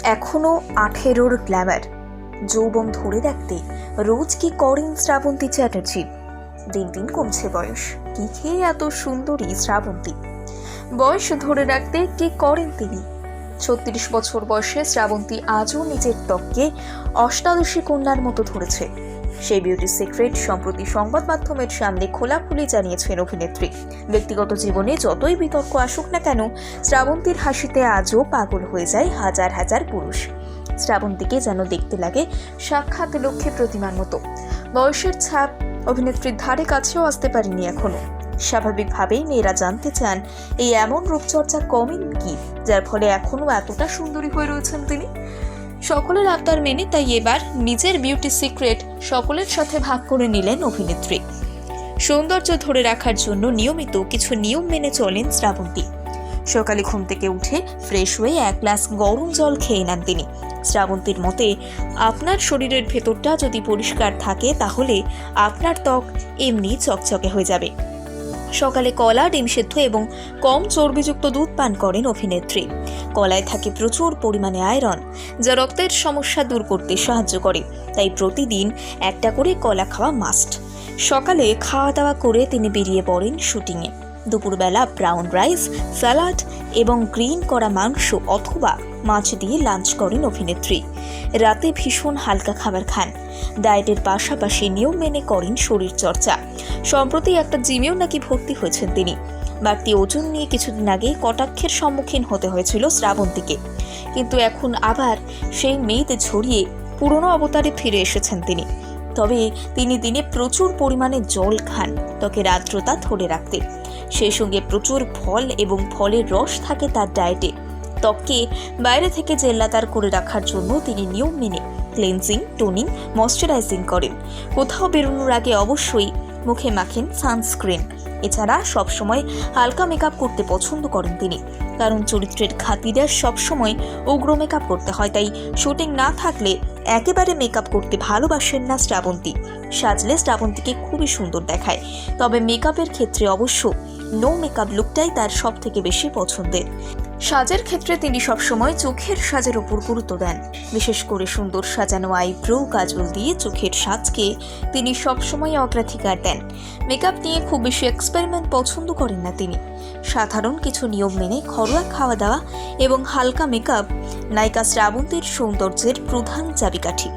এখনো 18-র গ্ল্যামার, যৌবন ধরে রাখতে রোজ কি করেন শ্রাবন্তী চ্যাটার্জি। দিন দিন কমছে বয়স, কি খেয়ে এত সুন্দরী শ্রাবন্তী। বয়স ধরে রাখতে কি করেন তিনি। 36 বছর বয়সে শ্রাবন্তী আজও নিজের ত্বককে অষ্টাদশী কন্যার মতো ধরেছে। সেই বিউটি সিক্রেট সম্প্রতি সংবাদ মাধ্যমের সামনে খোলাখুলি জানিয়েছেন অভিনেত্রী। ব্যক্তিগত জীবনে যতই বিতর্ক আসুক না কেন, শ্রাবন্তীর হাসিতে আজও পাগল হয়ে যায় হাজার হাজার পুরুষ। শ্রাবন্তীকে যেন দেখতে লাগে সাক্ষাৎ লক্ষ্মী প্রতিমার মতো। বয়সের ছাপ অভিনেত্রীর ধারে কাছেও আসতে পারেনি এখনো। স্বাভাবিকভাবেই মেয়েরা জানতে চান এই এমন রূপচর্চা কমেন কি, যার ফলে এখনো এতটা সুন্দরী হয়ে রয়েছেন তিনি। সকলের আবদার মেনে তাই এবার নিজের বিউটি সিক্রেট সকলের সাথে ভাগ করে নিলেন অভিনেত্রী। সৌন্দর্য ধরে রাখার জন্য নিয়মিত কিছু নিয়ম মেনে চলেন শ্রাবন্তী। সকালে ঘুম থেকে উঠে ফ্রেশ হয়ে 1 গ্লাস গরম জল খেয়ে নেন তিনি। শ্রাবন্তীর মতে, আপনার শরীরের ভেতরটা যদি পরিষ্কার থাকে তাহলে আপনার ত্বক এমনি চকচকে হয়ে যাবে। সকালে কলা, ডিম সেদ্ধ এবং কম চর্বিযুক্ত দুধ পান করেন অভিনেত্রী। কলায় থাকে প্রচুর পরিমাণে আয়রন, যা রক্তের সমস্যা দূর করতে সাহায্য করে, তাই প্রতিদিন একটা করে কলা খাওয়া মাস্ট। সকালে খাওয়া দাওয়া করে তিনি বেরিয়ে পড়েন শুটিংয়ে। দুপুরবেলা ব্রাউন রাইস, স্যালাড এবং গ্রিন করা মাংস অথবা মাছ দিয়ে লাঞ্চ করেন অভিনেত্রী। রাতে ভীষণ হালকা খাবার খান। ডায়েটের পাশাপাশি নিয়ম মেনে করেন শরীর চর্চা। সম্প্রতি একটা জিমেও নাকি ভর্তি হয়েছেন তিনি। বাড়তি ওজন নিয়ে কিছুদিন আগে কটাক্ষের সম্মুখীন হতে হয়েছিল শ্রাবন্তীকে, কিন্তু এখন আবার সেই মেয়েতে ছড়িয়ে পুরনো অবতারে ফিরে এসেছেন তিনি। তবে তিনি দিনে প্রচুর পরিমাণে জল খান ত্বকের আর্দ্রতা ধরে রাখতে। সেই সঙ্গে প্রচুর ফল এবং ফলের রস থাকে তার ডায়েটে। ত্বককে বাইরে থেকে জেল্লাদার করে রাখার জন্য তিনি নিয়ম মেনে ক্লিনজিং, টোনিং, ময়শ্চারাইজিং করেন। কোথাও বেরোনোর আগে অবশ্যই মুখে মাখেন সানস্ক্রিন। এছাড়া সবসময় হালকা মেকআপ করতে পছন্দ করেন তিনি, কারণ চরিত্রের খাতিরে সবসময় উগ্র মেকআপ করতে হয়, তাই শুটিং না থাকলে একেবারে মেকআপ করতে ভালোবাসেন না শ্রাবন্তী। সাজলে শ্রাবন্তীকে খুবই সুন্দর দেখায়, তবে মেকআপের ক্ষেত্রে অবশ্য নো মেকআপ লুকটাই তার সব থেকে বেশি পছন্দের। সাজের ক্ষেত্রে তিনি সবসময় চোখের সাজের উপর গুরুত্ব দেন। বিশেষ করে সুন্দর সাজানো আইব্রো, কাজল দিয়ে চোখের সাজকে তিনি সবসময় অগ্রাধিকার দেন। মেকআপ নিয়ে খুব বেশি এক্সপেরিমেন্ট পছন্দ করেন না তিনি। সাধারণ কিছু নিয়ম মেনে ঘরোয়া খাওয়া দাওয়া এবং হালকা মেকআপ নায়িকা শ্রাবন্তীর সৌন্দর্যের প্রধান চাবিকাঠি।